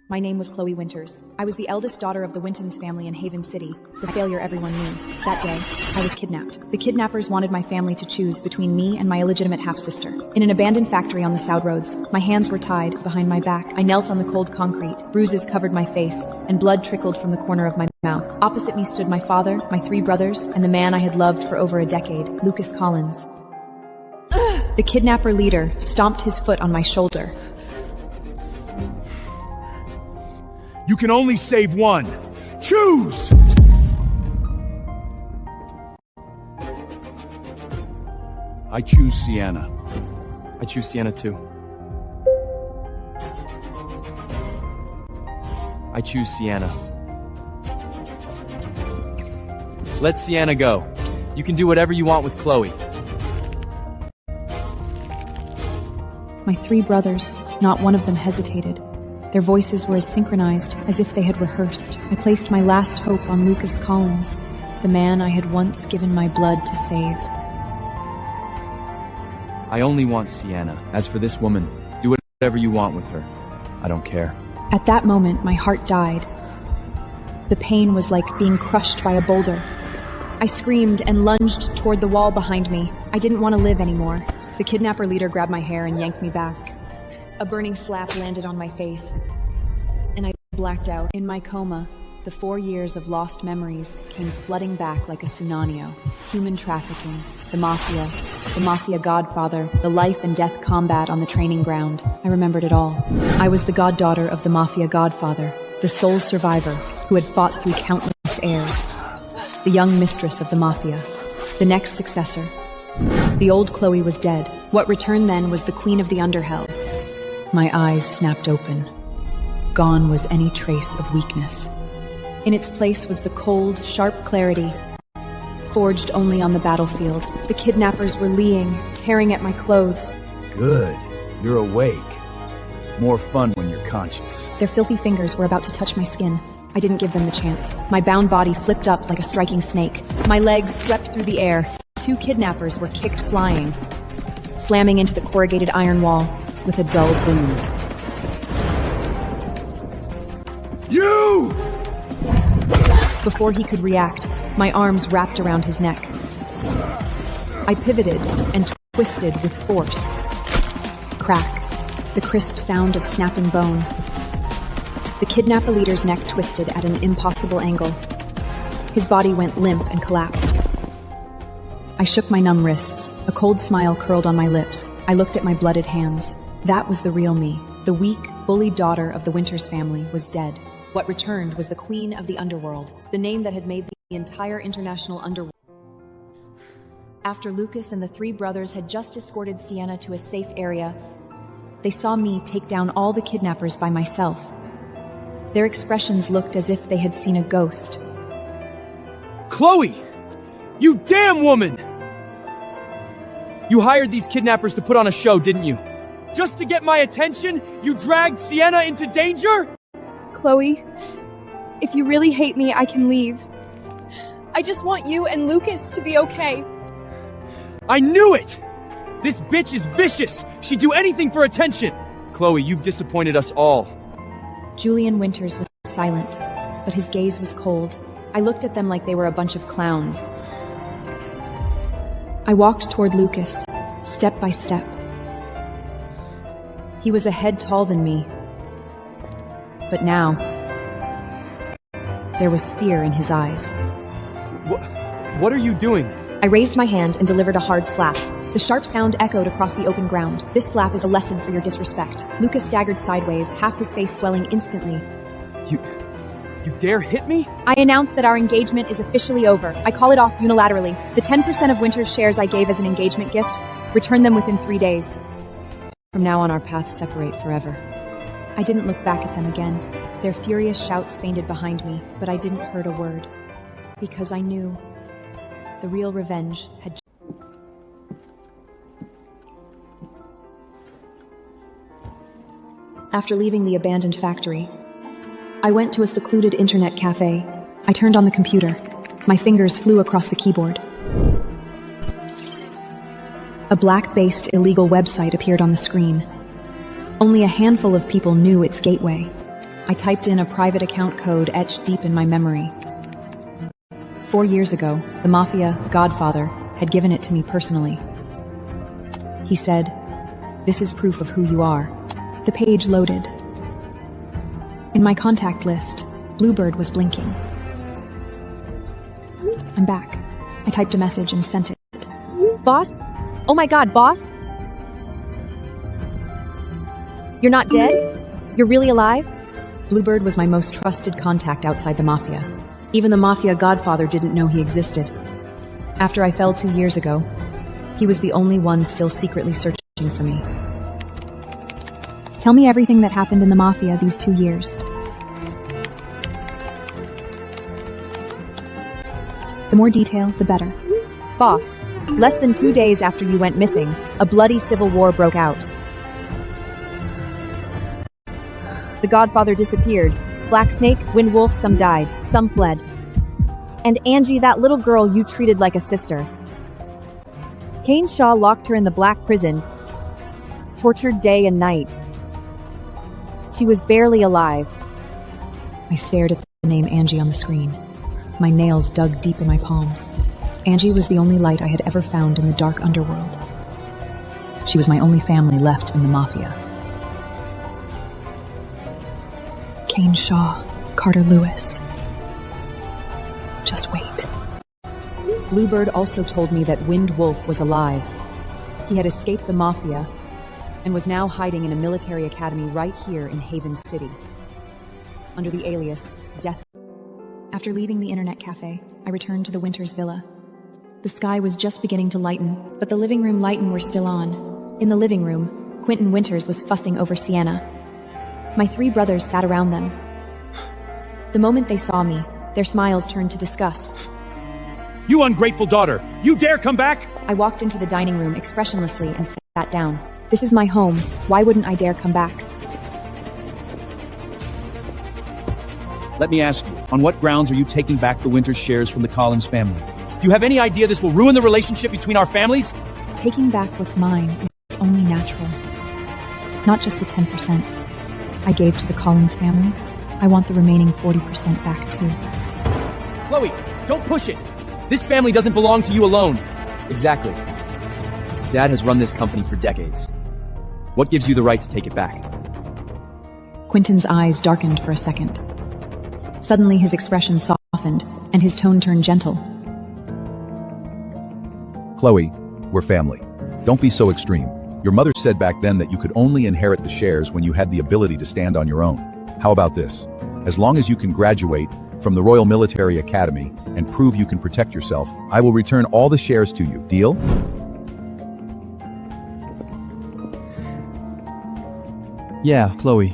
My name was Chloe Winters. I was the eldest daughter of the Wintons family in Haven City, the failure everyone knew. That day, I was kidnapped. The kidnappers wanted my family to choose between me and my illegitimate half-sister. In an abandoned factory on the South Roads, my hands were tied behind my back. I knelt on the cold concrete. Bruises covered my face, and blood trickled from the corner of my mouth. Opposite me stood my father, my 3 brothers, and the man I had loved for over a decade, Lucas Collins. The kidnapper leader stomped his foot on my shoulder. You can only save one. Choose! I choose Sienna. I choose Sienna too. I choose Sienna. Let Sienna go. You can do whatever you want with Chloe. My 3 brothers, not one of them hesitated. Their voices were as synchronized as if they had rehearsed. I placed my last hope on Lucas Collins, the man I had once given my blood to save. I only want Sienna. As for this woman, do whatever you want with her. I don't care. At that moment, my heart died. The pain was like being crushed by a boulder. I screamed and lunged toward the wall behind me. I didn't want to live anymore. The kidnapper leader grabbed my hair and yanked me back. A burning slap landed on my face, and I blacked out. In my coma, the 4 years of lost memories came flooding back like a tsunami. Human trafficking, the Mafia godfather, the life and death combat on the training ground. I remembered it all. I was the goddaughter of the Mafia godfather, the sole survivor who had fought through countless heirs. The young mistress of the Mafia, the next successor. The old Chloe was dead. What returned then was the queen of the underhell. My eyes snapped open. Gone was any trace of weakness. In its place was the cold, sharp clarity, forged only on the battlefield. The kidnappers were leering, tearing at my clothes. Good. You're awake. More fun when you're conscious. Their filthy fingers were about to touch my skin. I didn't give them the chance. My bound body flipped up like a striking snake. My legs swept through the air. 2 kidnappers were kicked flying, slamming into the corrugated iron wall with a dull boom. You! Before he could react, my arms wrapped around his neck. I pivoted and twisted with force. Crack, the crisp sound of snapping bone. The kidnapper leader's neck twisted at an impossible angle. His body went limp and collapsed. I shook my numb wrists. A cold smile curled on my lips. I looked at my blooded hands. That was the real me. The weak, bullied daughter of the Winters family was dead. What returned was the queen of the underworld, the name that had made the entire international underworld. After Lucas and the 3 brothers had just escorted Sienna to a safe area, they saw me take down all the kidnappers by myself. Their expressions looked as if they had seen a ghost. Chloe! You damn woman! You hired these kidnappers to put on a show, didn't you? Just to get my attention, you dragged Sienna into danger? Chloe, if you really hate me, I can leave. I just want you and Lucas to be okay. I knew it! This bitch is vicious! She'd do anything for attention! Chloe, you've disappointed us all. Julian Winters was silent, but his gaze was cold. I looked at them like they were a bunch of clowns. I walked toward Lucas, step by step. He was a head taller than me. But now, there was fear in his eyes. What are you doing? I raised my hand and delivered a hard slap. The sharp sound echoed across the open ground. This slap is a lesson for your disrespect. Lucas staggered sideways, half his face swelling instantly. You dare hit me? I announce that our engagement is officially over. I call it off unilaterally. The 10% of Winter's shares I gave as an engagement gift, return them within 3 days. From now on, our paths separate forever. I didn't look back at them again. Their furious shouts fainted behind me, but I didn't hear a word. Because I knew the real revenge had... After leaving the abandoned factory, I went to a secluded internet cafe. I turned on the computer. My fingers flew across the keyboard. A black-based illegal website appeared on the screen. Only a handful of people knew its gateway. I typed in a private account code etched deep in my memory. 4 years ago, the Mafia godfather had given it to me personally. He said, "This is proof of who you are." The page loaded. In my contact list, Bluebird was blinking. I'm back. I typed a message and sent it. Boss? Oh my god, boss? You're not dead? You're really alive? Bluebird was my most trusted contact outside the Mafia. Even the Mafia godfather didn't know he existed. After I fell 2 years ago, he was the only one still secretly searching for me. Tell me everything that happened in the Mafia these 2 years. The more detail, the better. Boss, less than 2 days after you went missing, a bloody civil war broke out. The Godfather disappeared. Black Snake, Windwolf, some died, some fled. And Angie, that little girl you treated like a sister. Kane Shaw locked her in the black prison, tortured day and night. She was barely alive. I stared at the name Angie on the screen. My nails dug deep in my palms. Angie was the only light I had ever found in the dark underworld. She was my only family left in the Mafia. Kane Shaw, Carter Lewis. Just wait. Bluebird also told me that Windwolf was alive. He had escaped the Mafia and was now hiding in a military academy right here in Haven City, under the alias Death. After leaving the internet cafe, I returned to the Winters villa. The sky was just beginning to lighten, but the living room lights were still on. In the living room, Quentin Winters was fussing over Sienna. My 3 brothers sat around them. The moment they saw me, their smiles turned to disgust. You ungrateful daughter! You dare come back? I walked into the dining room expressionlessly and sat down. This is my home. Why wouldn't I dare come back? Let me ask you, on what grounds are you taking back the Winters shares from the Collins family? Do you have any idea this will ruin the relationship between our families? Taking back what's mine is only natural. Not just the 10% I gave to the Collins family. I want the remaining 40% back too. Chloe, don't push it! This family doesn't belong to you alone. Exactly. Dad has run this company for decades. What gives you the right to take it back? Quentin's eyes darkened for a second. Suddenly his expression softened, and his tone turned gentle. Chloe, we're family. Don't be so extreme. Your mother said back then that you could only inherit the shares when you had the ability to stand on your own. How about this? As long as you can graduate from the Royal Military Academy and prove you can protect yourself, I will return all the shares to you. Deal? Yeah, Chloe.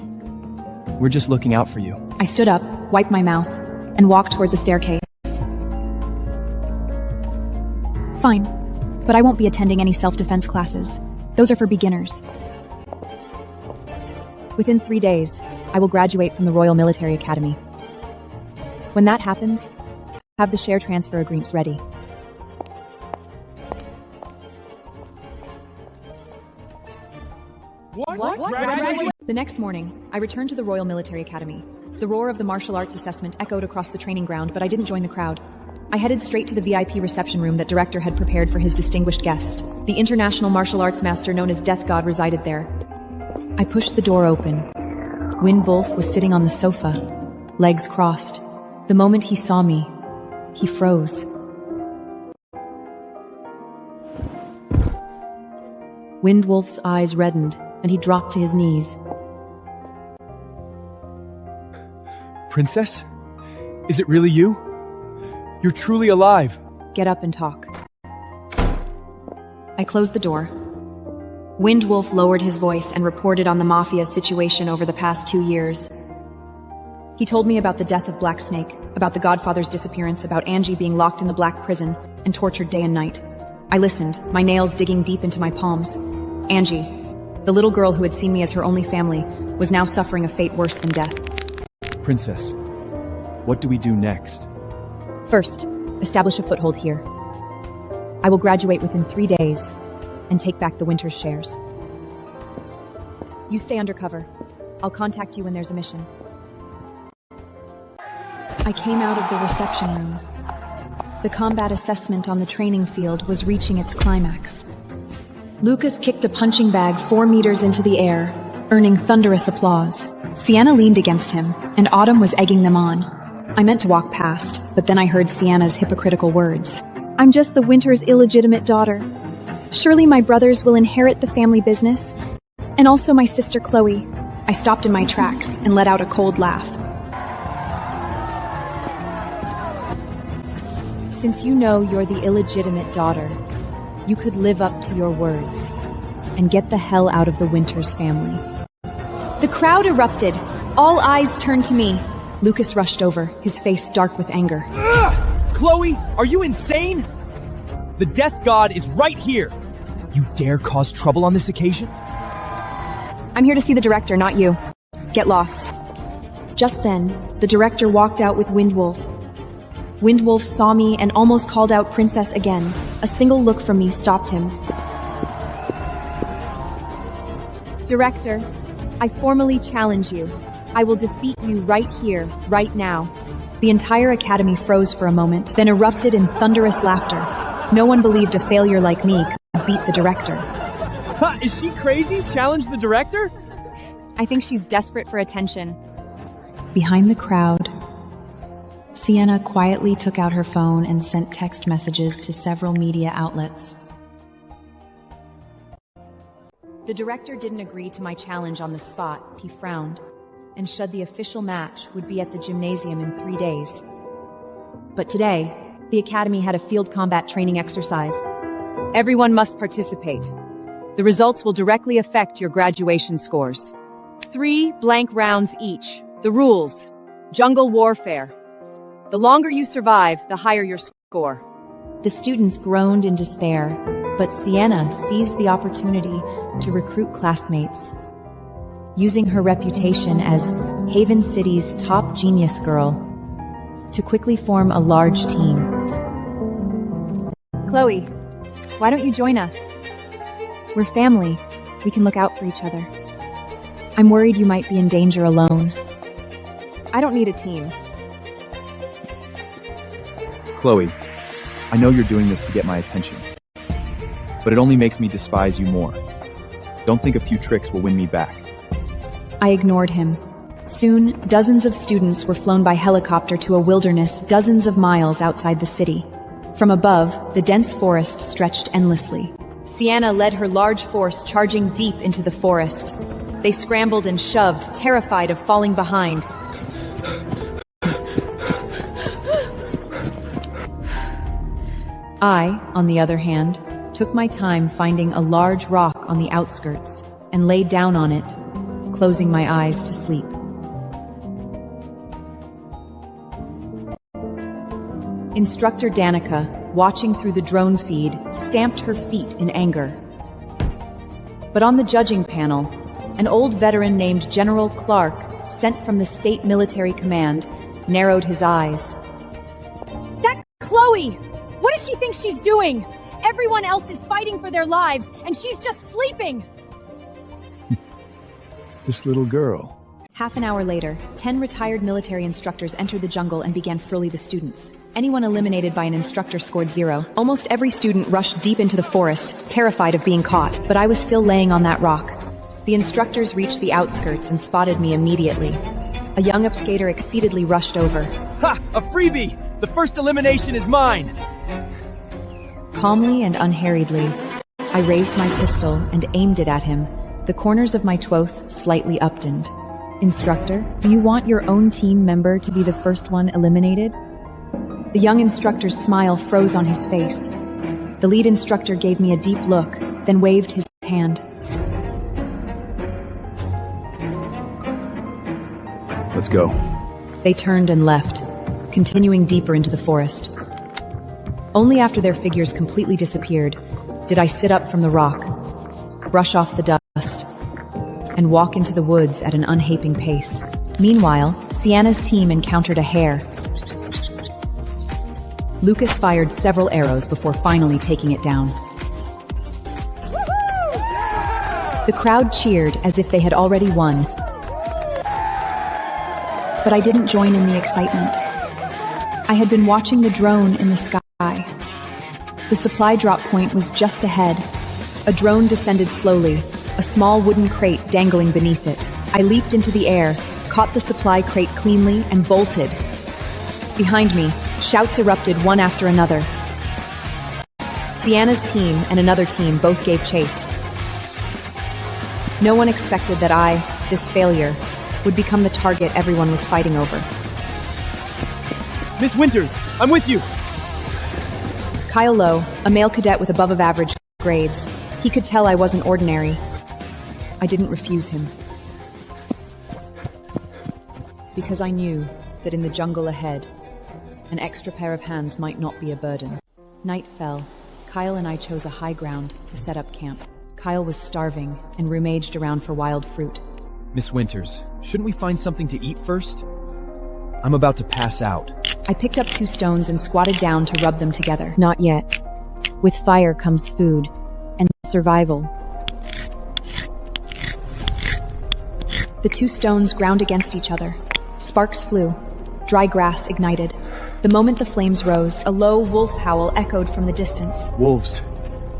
We're just looking out for you. I stood up, wiped my mouth, and walked toward the staircase. Fine, but I won't be attending any self-defense classes. Those are for beginners. Within 3 days, I will graduate from the Royal Military Academy. When that happens, have the share transfer agreements ready. What? The next morning, I returned to the Royal Military Academy. The roar of the martial arts assessment echoed across the training ground, but I didn't join the crowd. I headed straight to the VIP reception room that director had prepared for his distinguished guest. The international martial arts master known as Death God resided there. I pushed the door open. Windwolf was sitting on the sofa, legs crossed. The moment he saw me, he froze. Windwolf's eyes reddened, and he dropped to his knees. Princess? Is it really you? You're truly alive. Get up and talk. I closed the door. Windwolf lowered his voice and reported on the Mafia's situation over the past 2 years. He told me about the death of Black Snake, about the Godfather's disappearance, about Angie being locked in the Black Prison and tortured day and night. I listened, my nails digging deep into my palms. Angie, the little girl who had seen me as her only family, was now suffering a fate worse than death. Princess, what do we do next? First, establish a foothold here. I will graduate within 3 days and take back the Winters shares. You stay undercover. I'll contact you when there's a mission. I came out of the reception room. The combat assessment on the training field was reaching its climax. Lucas kicked a punching bag 4 meters into the air, earning thunderous applause. Sienna leaned against him, and Autumn was egging them on. I meant to walk past, but then I heard Sienna's hypocritical words. I'm just the Winter's illegitimate daughter. Surely my brothers will inherit the family business, and also my sister Chloe. I stopped in my tracks and let out a cold laugh. Since you know you're the illegitimate daughter, you could live up to your words and get the hell out of the Winters family. The crowd erupted. All eyes turned to me. Lucas rushed over, his face dark with anger. Ugh! Chloe, are you insane? The Death God is right here. You dare cause trouble on this occasion? I'm here to see the director, not you. Get lost. Just then, the director walked out with Windwolf. Windwolf saw me and almost called out Princess again. A single look from me stopped him. Director, I formally challenge you. I will defeat you right here, right now. The entire academy froze for a moment, then erupted in thunderous laughter. No one believed a failure like me could beat the director. Ha, is she crazy? Challenge the director? I think she's desperate for attention. Behind the crowd, Sienna quietly took out her phone and sent text messages to several media outlets. The director didn't agree to my challenge on the spot. He frowned and said the official match would be at the gymnasium in 3 days. But today, the academy had a field combat training exercise. Everyone must participate. The results will directly affect your graduation scores. 3 blank rounds each. The rules: jungle warfare. The longer you survive, the higher your score. The students groaned in despair, but Sienna seized the opportunity to recruit classmates. Using her reputation as Haven City's top genius girl, to quickly form a large team. Chloe, why don't you join us? We're family. We can look out for each other. I'm worried you might be in danger alone. I don't need a team. Chloe, I know you're doing this to get my attention, but it only makes me despise you more. Don't think a few tricks will win me back. I ignored him. Soon, dozens of students were flown by helicopter to a wilderness dozens of miles outside the city. From above, the dense forest stretched endlessly. Sienna led her large force charging deep into the forest. They scrambled and shoved, terrified of falling behind. I, on the other hand, took my time finding a large rock on the outskirts and laid down on it, closing my eyes to sleep. Instructor Danica, watching through the drone feed, stamped her feet in anger. But on the judging panel, an old veteran named General Clark, sent from the State Military Command, narrowed his eyes. That Chloe! What does she think she's doing? Everyone else is fighting for their lives, and she's just sleeping! This little girl. Half an hour later, 10 retired military instructors entered the jungle and began frilly the students. Anyone eliminated by an instructor scored 0. Almost every student rushed deep into the forest, terrified of being caught, but I was still laying on that rock. The instructors reached the outskirts and spotted me immediately. A young upskater exceedingly rushed over. Ha! A freebie! The first elimination is mine! Calmly and unharriedly, I raised my pistol and aimed it at him, the corners of my twoth slightly upturned. Instructor, do you want your own team member to be the first one eliminated? The young instructor's smile froze on his face. The lead instructor gave me a deep look, then waved his hand. Let's go. They turned and left, continuing deeper into the forest. Only after their figures completely disappeared did I sit up from the rock, brush off the dust, and walk into the woods at an unhaping pace. Meanwhile, Sienna's team encountered a hare. Lucas fired several arrows before finally taking it down. The crowd cheered as if they had already won. But I didn't join in the excitement. I had been watching the drone in the sky. The supply drop point was just ahead. A drone descended slowly, a small wooden crate dangling beneath it. I leaped into the air, caught the supply crate cleanly, and bolted. Behind me, shouts erupted one after another. Sienna's team and another team both gave chase. No one expected that I, this failure, would become the target everyone was fighting over. Miss Winters, I'm with you! Kyle Lowe, a male cadet with above-average grades. He could tell I wasn't ordinary. I didn't refuse him. Because I knew that in the jungle ahead, an extra pair of hands might not be a burden. Night fell. Kyle and I chose a high ground to set up camp. Kyle was starving and rummaged around for wild fruit. Miss Winters, shouldn't we find something to eat first? I'm about to pass out. I picked up 2 stones and squatted down to rub them together. Not yet. With fire comes food and survival. The 2 stones ground against each other. Sparks flew. Dry grass ignited. The moment the flames rose, a low wolf howl echoed from the distance. Wolves.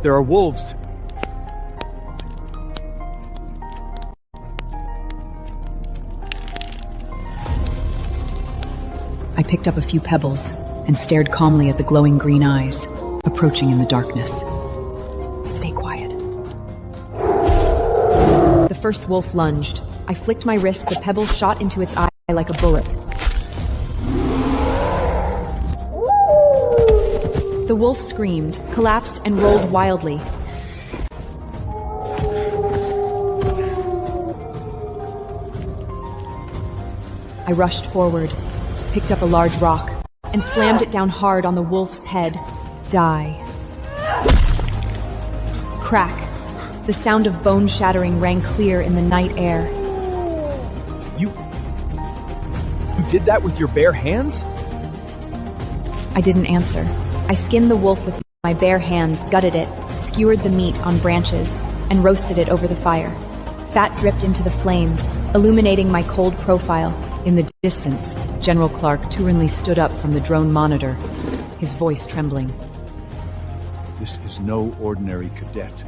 There are wolves. I picked up a few pebbles and stared calmly at the glowing green eyes, approaching in the darkness. Stay quiet. The first wolf lunged. I flicked my wrist, the pebble shot into its eye like a bullet. The wolf screamed, collapsed, and rolled wildly. I rushed forward, picked up a large rock, and slammed it down hard on the wolf's head. Die. Crack. The sound of bone shattering rang clear in the night air. You did that with your bare hands? I didn't answer. I skinned the wolf with my bare hands, gutted it, skewered the meat on branches, and roasted it over the fire. Fat dripped into the flames, illuminating my cold profile. In the distance, General Clark Turinly stood up from the drone monitor, his voice trembling. This is no ordinary cadet.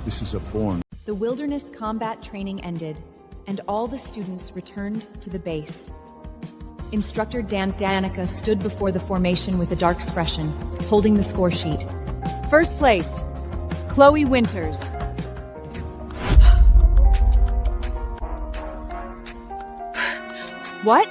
This is a born... The wilderness combat training ended, and all the students returned to the base. Instructor Danica stood before the formation with a dark expression, holding the score sheet. First place, Chloe Winters. What?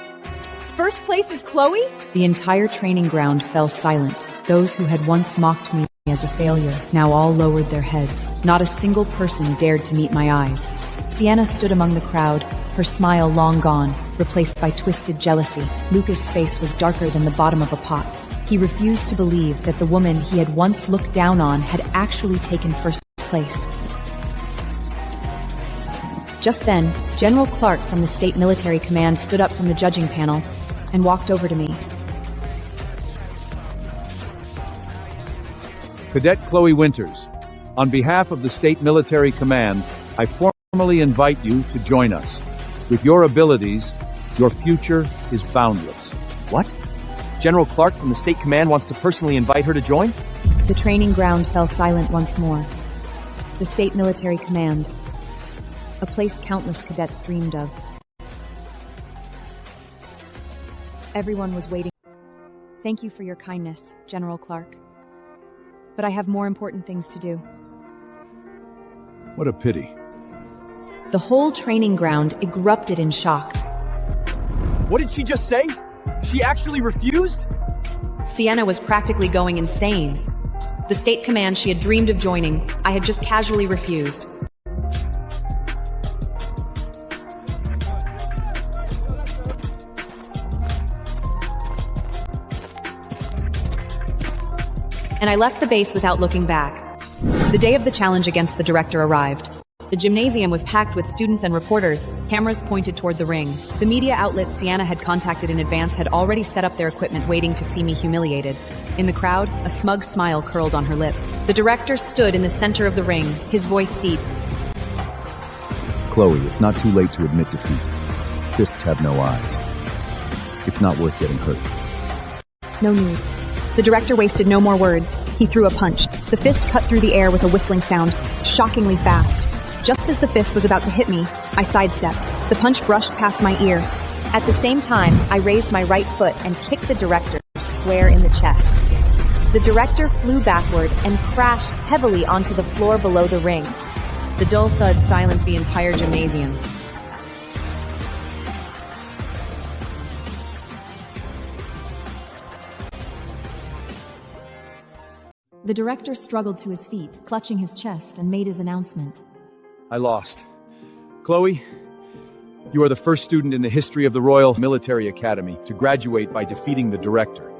First place is Chloe? The entire training ground fell silent. Those who had once mocked me as a failure now all lowered their heads. Not a single person dared to meet my eyes. Sienna stood among the crowd, her smile long gone, replaced by twisted jealousy. Lucas' face was darker than the bottom of a pot. He refused to believe that the woman he had once looked down on had actually taken first place. Just then, General Clark from the State Military Command stood up from the judging panel and walked over to me. Cadet Chloe Winters, on behalf of the State Military Command, I formally invite you to join us. With your abilities, your future is boundless. What? General Clark from the State Command wants to personally invite her to join? The training ground fell silent once more. The State Military Command, a place countless cadets dreamed of. Everyone was waiting. Thank you for your kindness, General Clark. But I have more important things to do. What a pity. The whole training ground erupted in shock. What did she just say? She actually refused? Sienna was practically going insane. The State Command she had dreamed of joining, I had just casually refused. And I left the base without looking back. The day of the challenge against the director arrived. The gymnasium was packed with students and reporters, cameras pointed toward the ring. The media outlets Sienna had contacted in advance had already set up their equipment waiting to see me humiliated. In the crowd, a smug smile curled on her lip. The director stood in the center of the ring, his voice deep. Chloe, it's not too late to admit defeat. Fists have no eyes. It's not worth getting hurt. No need. The director wasted no more words. He threw a punch. The fist cut through the air with a whistling sound, shockingly fast. Just as the fist was about to hit me, I sidestepped. The punch brushed past my ear. At the same time, I raised my right foot and kicked the director square in the chest. The director flew backward and crashed heavily onto the floor below the ring. The dull thud silenced the entire gymnasium. The director struggled to his feet, clutching his chest, and made his announcement. I lost. Chloe, you are the first student in the history of the Royal Military Academy to graduate by defeating the director.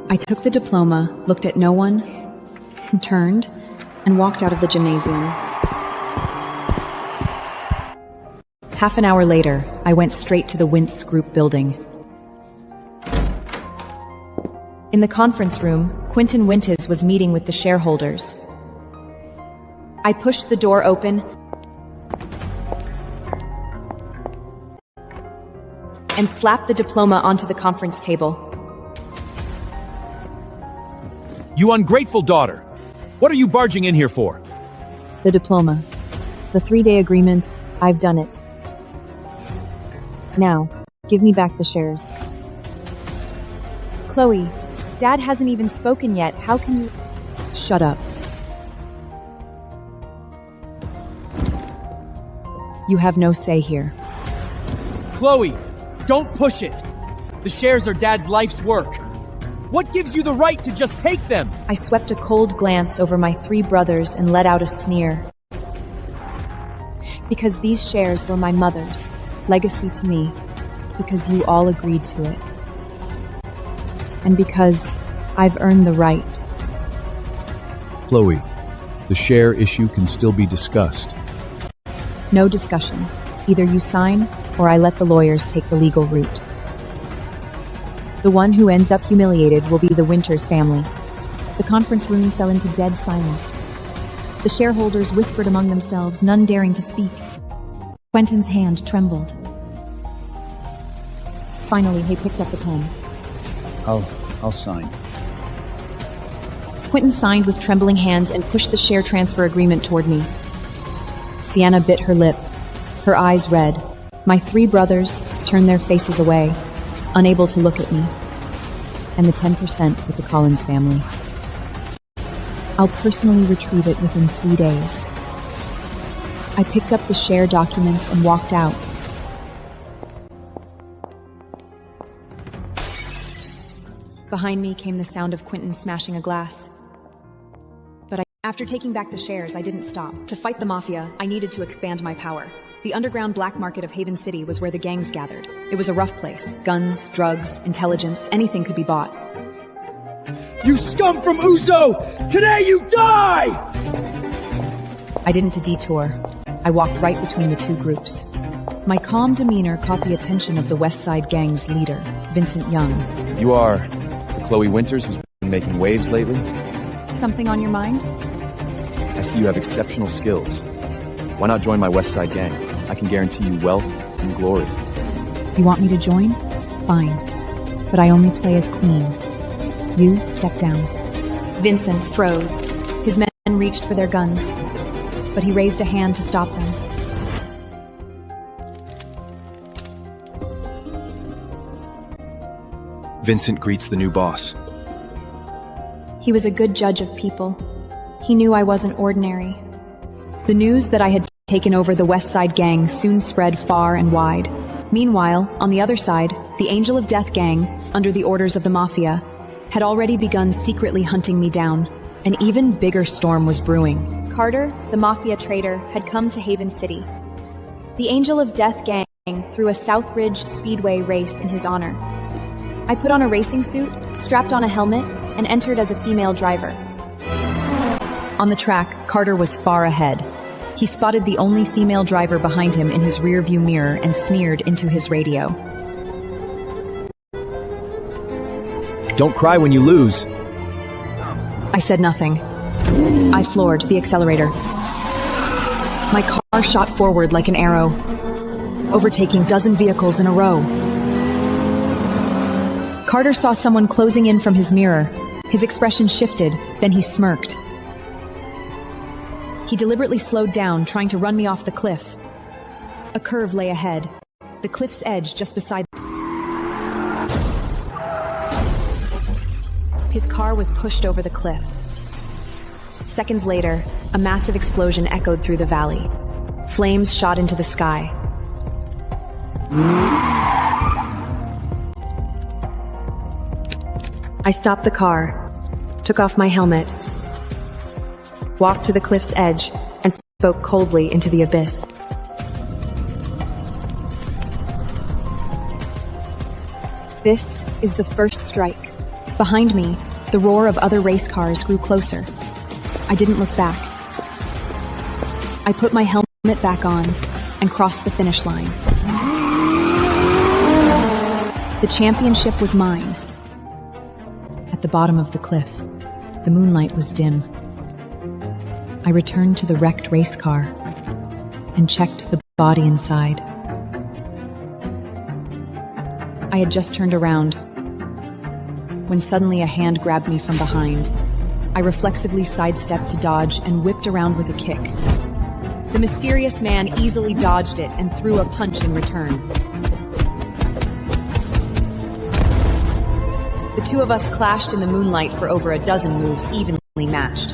I took the diploma, looked at no one, turned, and walked out of the gymnasium. Half an hour later, I went straight to the Wince Group building. In the conference room, Quentin Winters was meeting with the shareholders. I pushed the door open and slapped the diploma onto the conference table. You ungrateful daughter! What are you barging in here for? The diploma. The 3-day agreement, I've done it. Now, give me back the shares. Chloe, Dad hasn't even spoken yet. How can you... Shut up. You have no say here. Chloe, don't push it. The shares are Dad's life's work. What gives you the right to just take them? I swept a cold glance over my 3 brothers and let out a sneer. Because these shares were my mother's, legacy to me, because you all agreed to it. And because I've earned the right. Chloe, the share issue can still be discussed. No discussion. Either you sign, or I let the lawyers take the legal route. The one who ends up humiliated will be the Winters family. The conference room fell into dead silence. The shareholders whispered among themselves, none daring to speak. Quentin's hand trembled. Finally, he picked up the pen. I'll sign. Quentin signed with trembling hands and pushed the share transfer agreement toward me. Sienna bit her lip, her eyes red. My 3 brothers turned their faces away, unable to look at me. And the 10% with the Collins family. I'll personally retrieve it within 3 days. I picked up the share documents and walked out. Behind me came the sound of Quentin smashing a glass. After taking back the shares, I didn't stop. To fight the Mafia, I needed to expand my power. The underground black market of Haven City was where the gangs gathered. It was a rough place. Guns, drugs, intelligence, anything could be bought. You scum from Uzo! Today you die! I didn't detour. I walked right between the 2 groups. My calm demeanor caught the attention of the West Side Gang's leader, Vincent Young. You are the Chloe Winters who's been making waves lately? Something on your mind? I see you have exceptional skills. Why not join my West Side gang? I can guarantee you wealth and glory. You want me to join? Fine. But I only play as queen. You step down. Vincent froze. His men reached for their guns, but he raised a hand to stop them. Vincent greets the new boss. He was a good judge of people. He knew I wasn't ordinary. The news that I had taken over the West Side Gang soon spread far and wide. Meanwhile, on the other side, the Angel of Death Gang, under the orders of the Mafia, had already begun secretly hunting me down. An even bigger storm was brewing. Carter, the Mafia traitor, had come to Haven City. The Angel of Death Gang threw a Southridge Speedway race in his honor. I put on a racing suit, strapped on a helmet, and entered as a female driver. On the track, Carter was far ahead. He spotted the only female driver behind him in his rearview mirror and sneered into his radio. Don't cry when you lose. I said nothing. I floored the accelerator. My car shot forward like an arrow, overtaking dozen vehicles in a row. Carter saw someone closing in from his mirror. His expression shifted, then he smirked. He deliberately slowed down, trying to run me off the cliff. A curve lay ahead, the cliff's edge just beside. His car was pushed over the cliff. Seconds later, a massive explosion echoed through the valley. Flames shot into the sky. I stopped the car, took off my helmet, walked to the cliff's edge, and spoke coldly into the abyss. This is the first strike. Behind me, the roar of other race cars grew closer. I didn't look back. I put my helmet back on and crossed the finish line. The championship was mine. At the bottom of the cliff, the moonlight was dim. I returned to the wrecked race car and checked the body inside. I had just turned around when suddenly a hand grabbed me from behind. I reflexively sidestepped to dodge and whipped around with a kick. The mysterious man easily dodged it and threw a punch in return. The two of us clashed in the moonlight for over a dozen moves, evenly matched.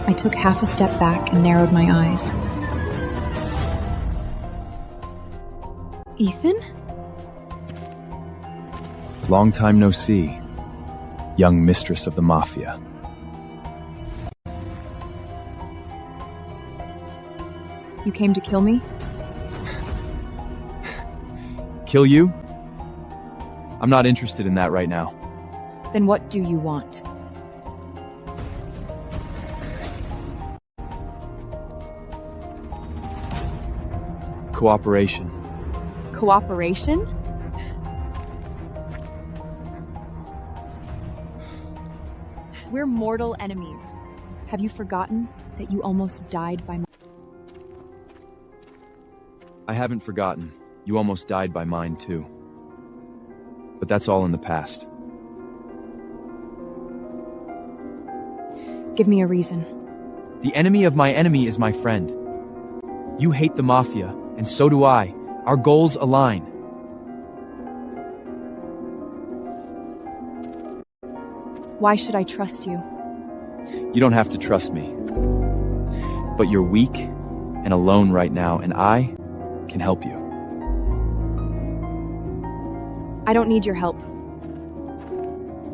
I took half a step back and narrowed my eyes. Ethan? Long time no see, young mistress of the Mafia. You came to kill me? Kill you? I'm not interested in that right now. Then what do you want? Cooperation. Cooperation? We're mortal enemies. Have you forgotten that you almost died by I haven't forgotten. You almost died by mine too. But that's all in the past. Give me a reason. The enemy of my enemy is my friend. You hate the Mafia, and so do I. Our goals align. Why should I trust you? You don't have to trust me. But you're weak and alone right now, and I can help you. I don't need your help.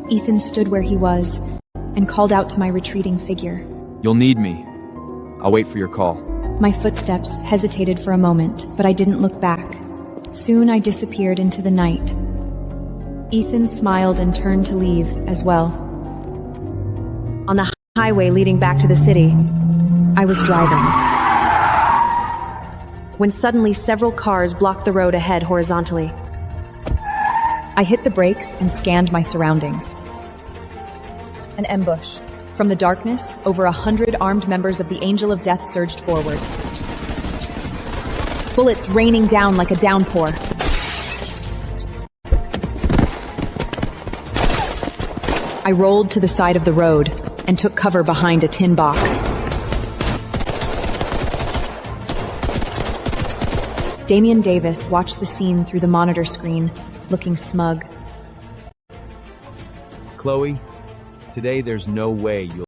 Ethan stood where he was and called out to my retreating figure. You'll need me. I'll wait for your call. My footsteps hesitated for a moment, but I didn't look back. Soon I disappeared into the night. Ethan smiled and turned to leave as well. On the highway leading back to the city, I was driving, when suddenly several cars blocked the road ahead horizontally. I hit the brakes and scanned my surroundings. An ambush. From the darkness, over 100 armed members of the Angel of Death surged forward. Bullets raining down like a downpour. I rolled to the side of the road and took cover behind a tin box. Damian Davis watched the scene through the monitor screen, looking smug. Chloe, today there's no way you'll